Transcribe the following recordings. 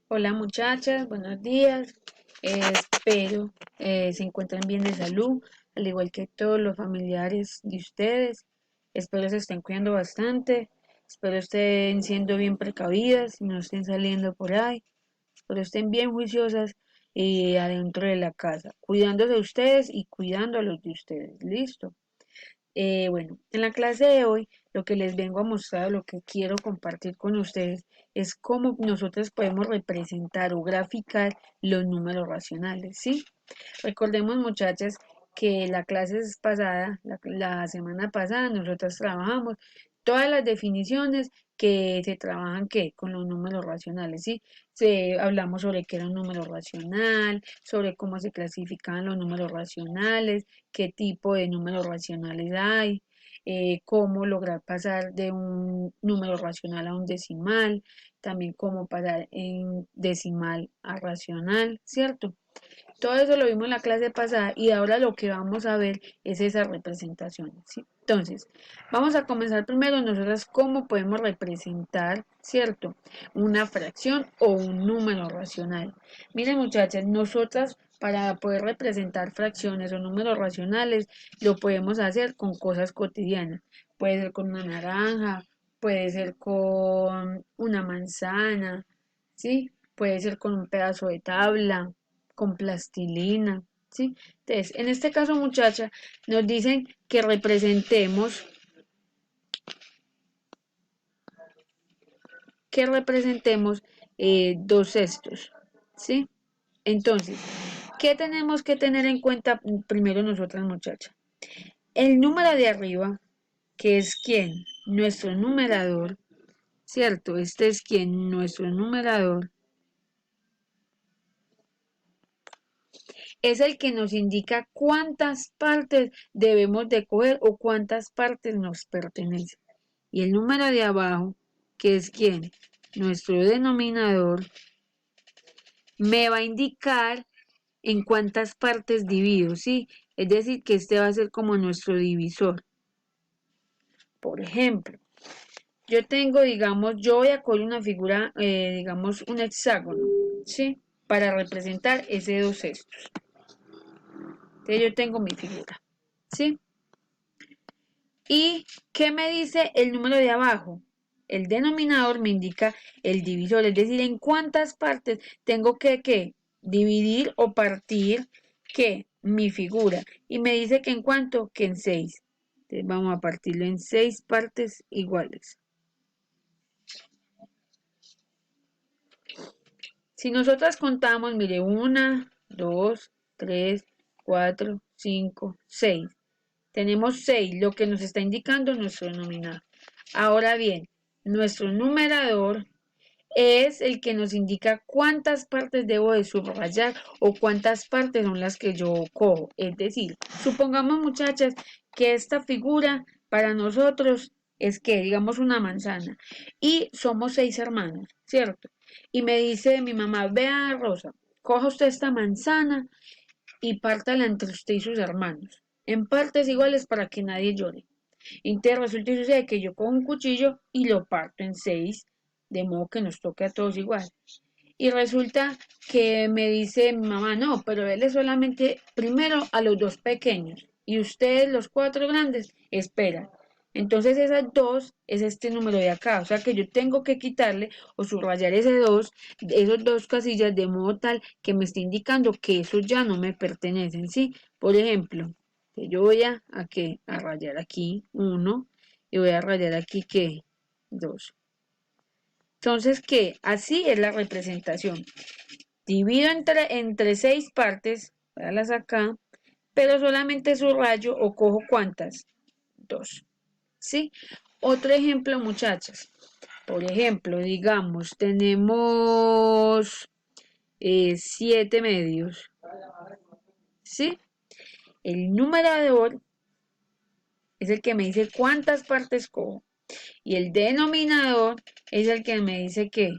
Hola muchachas, buenos días. Espero se encuentren bien de salud, al igual que todos los familiares de ustedes. Espero se estén cuidando bastante. Espero estén siendo bien precavidas y no estén saliendo por ahí. Espero estén bien juiciosas y adentro de la casa, cuidándose de ustedes y cuidando a los de ustedes. ¿Listo? Bueno, en la clase de hoy lo que les vengo a mostrar, lo que quiero compartir con ustedes es cómo nosotros podemos representar o graficar los números racionales, ¿sí? Recordemos, muchachas, que la clase pasada, la semana pasada, nosotros trabajamos todas las definiciones que se trabajan ¿qué? Con los números racionales, ¿sí? Hablamos sobre qué era un número racional, sobre cómo se clasificaban los números racionales, qué tipo de números racionales hay, cómo lograr pasar de un número racional a un decimal, también cómo pasar en decimal a racional, ¿cierto? Todo eso lo vimos en la clase pasada y ahora lo que vamos a ver es esas representaciones, ¿sí? Entonces, vamos a comenzar primero nosotras cómo podemos representar, ¿cierto? Una fracción o un número racional. Miren muchachas, nosotras para poder representar fracciones o números racionales lo podemos hacer con cosas cotidianas. Puede ser con una naranja, puede ser con una manzana, ¿sí? Puede ser con un pedazo de tabla, con plastilina, ¿sí? Entonces, en este caso, muchacha, nos dicen que representemos dos cestos, ¿sí? Entonces, ¿qué tenemos que tener en cuenta primero nosotras, muchacha? El número de arriba, que es quién, nuestro numerador, ¿cierto? Este es quién, nuestro numerador, es el que nos indica cuántas partes debemos de coger o cuántas partes nos pertenecen. Y el número de abajo, que es quién, nuestro denominador, me va a indicar en cuántas partes divido, ¿sí? Es decir, que este va a ser como nuestro divisor. Por ejemplo, yo tengo, digamos, yo voy a coger una figura, digamos, un hexágono, ¿sí? Para representar ese dos sextos. Entonces yo tengo mi figura, ¿sí? ¿Y qué me dice el número de abajo? El denominador me indica el divisor, es decir, en cuántas partes tengo que dividir o partir que mi figura. Y me dice que en cuánto, que en 6. Entonces vamos a partirlo en 6 partes iguales. Si nosotras contamos, mire, 1, 2, 3, 4, 5, 6. Tenemos 6, lo que nos está indicando nuestro denominador. Ahora bien, nuestro numerador es el que nos indica cuántas partes debo de subrayar o cuántas partes son las que yo cojo. Es decir, supongamos, muchachas, que esta figura para nosotros es que, digamos, una manzana y somos 6 hermanos, ¿cierto? Y me dice mi mamá, vea Rosa, coja usted esta manzana y pártala entre usted y sus hermanos, en partes iguales para que nadie llore. Entonces resulta y sucede que yo cojo un cuchillo y lo parto en 6, de modo que nos toque a todos igual. Y resulta que me dice mi mamá, no, pero él solamente primero a los dos pequeños y ustedes los cuatro grandes esperan. Entonces esas dos es este número de acá, o sea que yo tengo que quitarle o subrayar esos dos casillas de modo tal que me esté indicando que esos ya no me pertenecen, ¿sí? Por ejemplo, que yo voy a rayar aquí 1 y voy a rayar aquí que 2. Entonces, ¿qué? Así es la representación. Divido entre 6 partes, véalas acá, pero solamente subrayo o cojo ¿cuántas? 2. ¿Sí? Otro ejemplo, muchachas. Por ejemplo, digamos, tenemos 7 medios. ¿Sí? El numerador es el que me dice cuántas partes cojo. Y el denominador es el que me dice que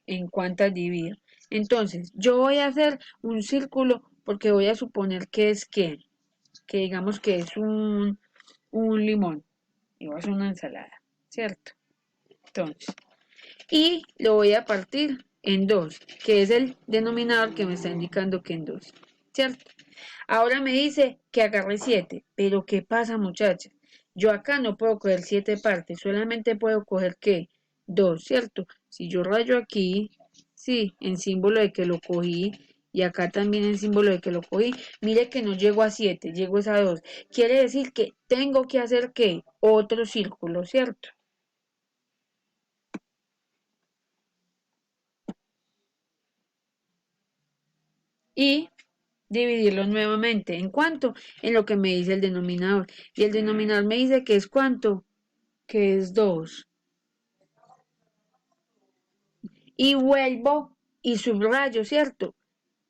en cuántas divido. Entonces, yo voy a hacer un círculo porque voy a suponer que es que digamos que es un limón y voy a hacer una ensalada, ¿cierto? Entonces, y lo voy a partir en 2, que es el denominador que me está indicando que en 2, ¿cierto? Ahora me dice que agarre 7, pero ¿qué pasa, muchachas? Yo acá no puedo coger 7 partes, solamente puedo coger ¿qué? 2, ¿cierto? Si yo rayo aquí, sí, en símbolo de que lo cogí, y acá también en símbolo de que lo cogí, mire que no llego a 7, llego a 2. Quiere decir que tengo que hacer ¿qué? Otro círculo, ¿cierto? Y dividirlo nuevamente. ¿En cuánto? En lo que me dice el denominador. Y el denominador me dice que es ¿cuánto? Que es 2. Y vuelvo y subrayo, ¿cierto?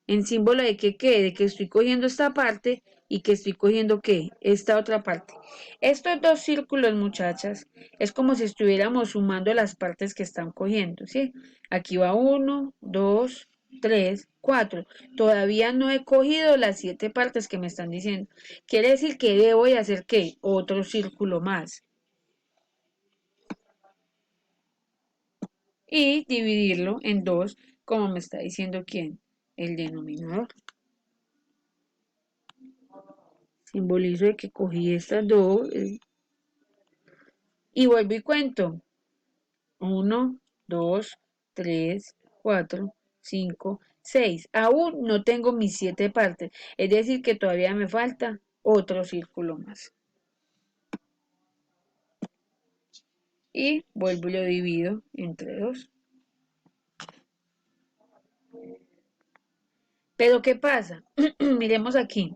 En símbolo de que qué, de que estoy cogiendo esta parte y que estoy cogiendo qué, esta otra parte. Estos dos círculos, muchachas, es como si estuviéramos sumando las partes que están cogiendo, ¿sí? Aquí va 1, 2, 3, 4. Todavía no he cogido las 7 partes que me están diciendo. Quiere decir que debo de hacer qué, otro círculo más. Y dividirlo en 2, como me está diciendo quién, el denominador. Simbolizo de que cogí estas dos y vuelvo y cuento. 1, 2, 3, 4, 5, 6. Aún no tengo mis 7 partes. Es decir, que todavía me falta otro círculo más. Y vuelvo y lo divido entre 2. Pero ¿qué pasa? Miremos aquí.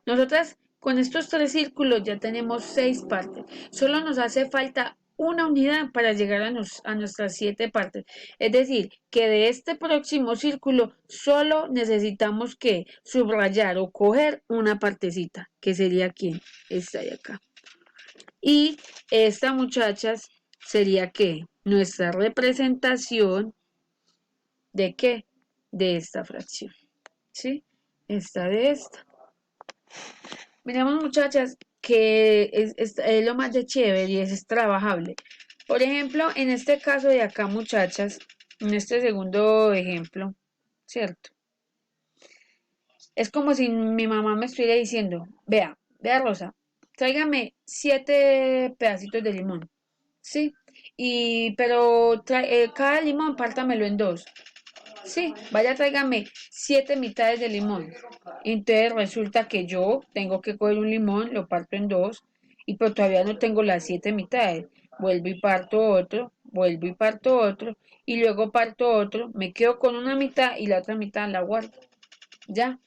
Nosotras con estos 3 círculos ya tenemos 6 partes. Solo nos hace falta una unidad para llegar a nuestras 7 partes. Es decir, que de este próximo círculo solo necesitamos que subrayar o coger una partecita, que sería aquí, esta de acá. Y esta, muchachas, sería que nuestra representación de qué? De esta fracción. ¿Sí? Esta de esta. Miremos, muchachas, que es lo más de chévere y es trabajable. Por ejemplo, en este caso de acá, muchachas, en este segundo ejemplo, ¿cierto? Es como si mi mamá me estuviera diciendo, vea Rosa, tráigame 7 pedacitos de limón, ¿sí? Pero cada limón pártamelo en 2. Sí, vaya, tráigame 7 mitades de limón. Entonces resulta que yo tengo que coger un limón, lo parto en 2, y pero todavía no tengo las 7 mitades. Vuelvo y parto otro, vuelvo y parto otro, y luego parto otro, me quedo con una mitad y la otra mitad la guardo. ¿Ya?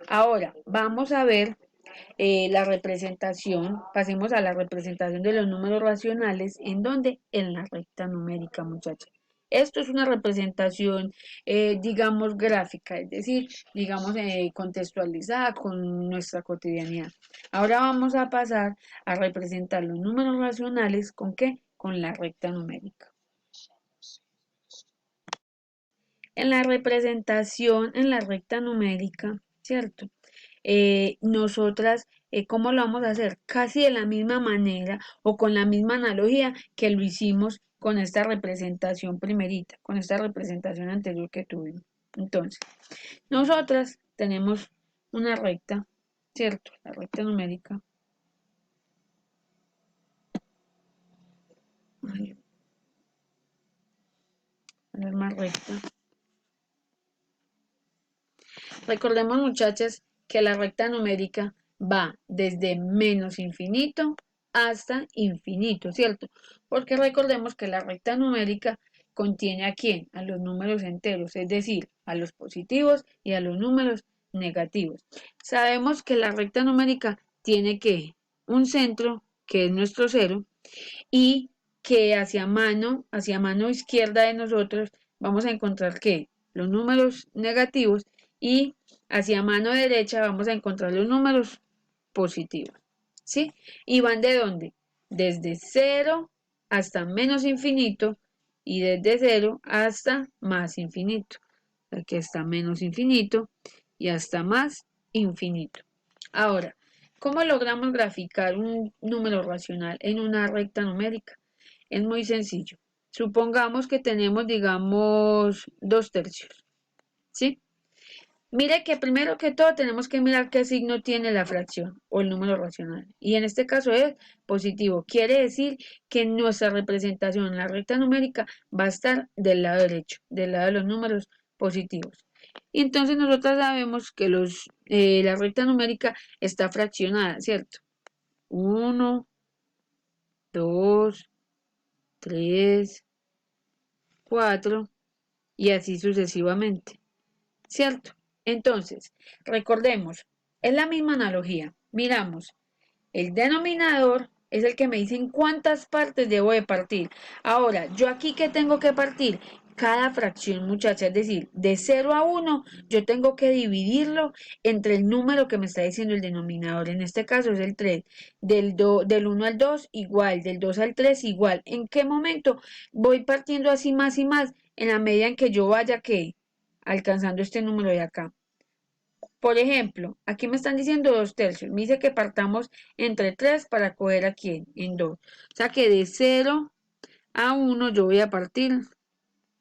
Ahora, vamos a ver la representación, pasemos a la representación de los números racionales, ¿en dónde? En la recta numérica, muchachos. Esto es una representación, digamos, gráfica, es decir, digamos, contextualizada con nuestra cotidianidad. Ahora vamos a pasar a representar los números racionales, ¿con qué? Con la recta numérica. En la representación, en la recta numérica, ¿cierto? Nosotras, ¿cómo lo vamos a hacer? Casi de la misma manera o con la misma analogía que lo hicimos con esta representación primerita, con esta representación anterior que tuvimos. Entonces, nosotras tenemos una recta, ¿cierto? La recta numérica. La más recta. Recordemos, muchachas, que la recta numérica va desde menos infinito hasta infinito, ¿cierto? Porque recordemos que la recta numérica contiene a quién? A los números enteros, es decir, a los positivos y a los números negativos. Sabemos que la recta numérica tiene que un centro, que es nuestro cero, y que hacia mano izquierda de nosotros, vamos a encontrar que los números negativos y hacia mano derecha vamos a encontrar los números positivos. ¿Sí? ¿Y van de dónde? Desde cero hasta menos infinito y desde cero hasta más infinito. Aquí está menos infinito y hasta más infinito. Ahora, ¿cómo logramos graficar un número racional en una recta numérica? Es muy sencillo. Supongamos que tenemos, digamos, 2/3, ¿sí? Mire que primero que todo tenemos que mirar qué signo tiene la fracción o el número racional. Y en este caso es positivo. Quiere decir que nuestra representación en la recta numérica va a estar del lado derecho, del lado de los números positivos. Y entonces nosotros sabemos que la recta numérica está fraccionada, ¿cierto? 1, 2, 3, 4 y así sucesivamente, ¿cierto? Entonces, recordemos, es la misma analogía. Miramos, el denominador es el que me dice en cuántas partes debo de partir. Ahora, yo aquí que tengo que partir cada fracción, muchacha, es decir, de 0 a 1, yo tengo que dividirlo entre el número que me está diciendo el denominador. En este caso es el 3. Del 1 al 2 igual, del 2 al 3 igual. ¿En qué momento voy partiendo así más y más? En la medida en que yo vaya que alcanzando este número de acá. Por ejemplo, aquí me están diciendo 2/3. Me dice que partamos entre 3 para coger aquí en 2. O sea que de 0 a 1 yo voy a partir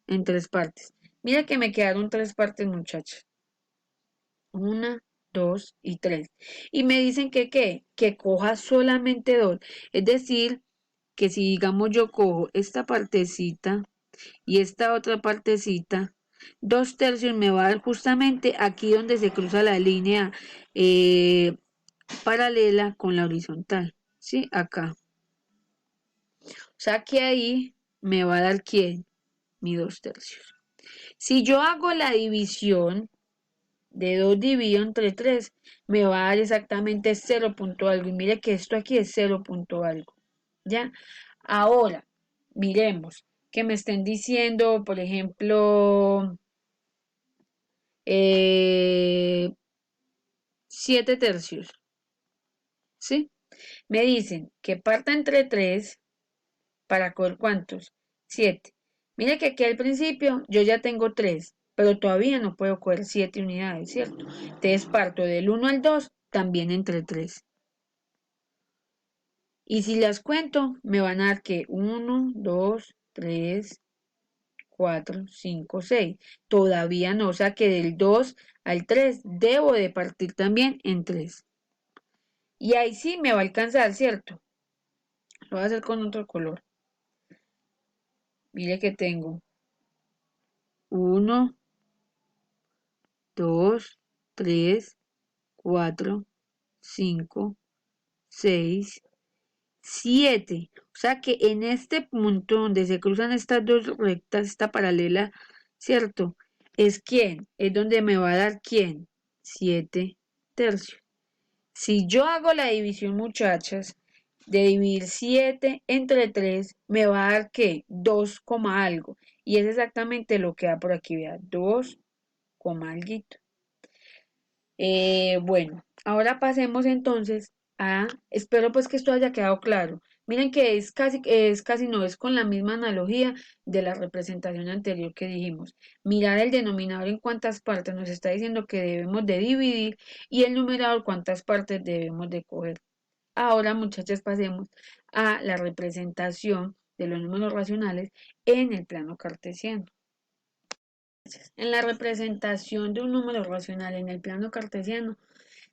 en 3 partes. Mira que me quedaron 3 partes, muchachos. 1, 2 y 3. Y me dicen que ¿qué? Que coja solamente 2. Es decir, que si digamos yo cojo esta partecita y esta otra partecita, 2/3 me va a dar justamente aquí donde se cruza la línea eh, paralela con la horizontal, ¿sí? Acá. O sea que ahí me va a dar ¿quién? Mi 2/3. Si yo hago la división de 2 dividido entre 3, me va a dar exactamente 0 punto algo. Y mire que esto aquí es 0 punto algo. ¿Ya? Ahora, miremos que me estén diciendo, por ejemplo, 7/3, ¿sí? Me dicen que parta entre 3 para coger ¿cuántos? 7. Mire que aquí al principio yo ya tengo 3, pero todavía no puedo coger 7 unidades, ¿cierto? Entonces parto del 1 al 2 también entre 3. Y si las cuento, me van a dar que 1, 2, 3, 4, 5, 6. Todavía no, o sea que del 2 al 3 debo de partir también en 3. Y ahí sí me va a alcanzar, ¿cierto? Lo voy a hacer con otro color. Mire que tengo 1, 2, 3, 4, 5, 6, 7. O sea que en este punto donde se cruzan estas dos rectas, esta paralela, ¿cierto? ¿Es quién? Es donde me va a dar quién? 7/3. Si yo hago la división, muchachas, de dividir 7 entre 3, me va a dar ¿qué? 2, algo. Y es exactamente lo que da por aquí, vea, 2, algo. Bueno, ahora pasemos entonces espero pues que esto haya quedado claro. Miren que es casi no, es con la misma analogía de la representación anterior que dijimos. Mirar el denominador en cuántas partes nos está diciendo que debemos de dividir y el numerador cuántas partes debemos de coger. Ahora, muchachas, pasemos a la representación de los números racionales en el plano cartesiano. En la representación de un número racional en el plano cartesiano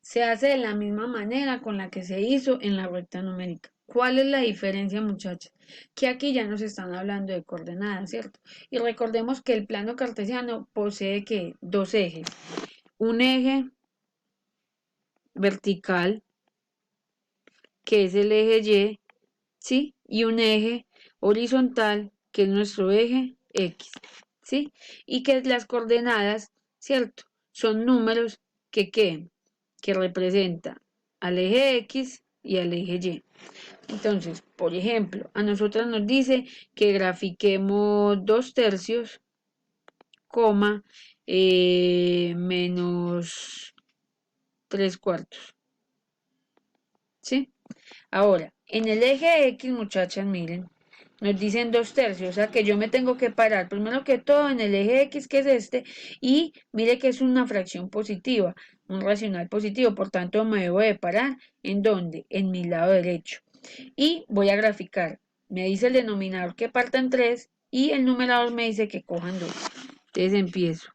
se hace de la misma manera con la que se hizo en la recta numérica. ¿Cuál es la diferencia, muchachos? Que aquí ya nos están hablando de coordenadas, ¿cierto? Y recordemos que el plano cartesiano posee que dos ejes. Un eje vertical, que es el eje Y, ¿sí? Y un eje horizontal, que es nuestro eje X, ¿sí? Y que las coordenadas, ¿cierto? Son números que representan al eje X y al eje Y. Entonces, por ejemplo, a nosotros nos dice que grafiquemos 2/3, coma, menos 3/4, ¿sí? Ahora, en el eje X, muchachas, miren, nos dicen 2/3, o sea que yo me tengo que parar primero que todo en el eje X, que es este, y mire que es una fracción positiva, un racional positivo, por tanto me debo de parar, ¿en dónde? En mi lado derecho. Y voy a graficar. Me dice el denominador que parta en 3 y el numerador me dice que cojan 2. Entonces empiezo.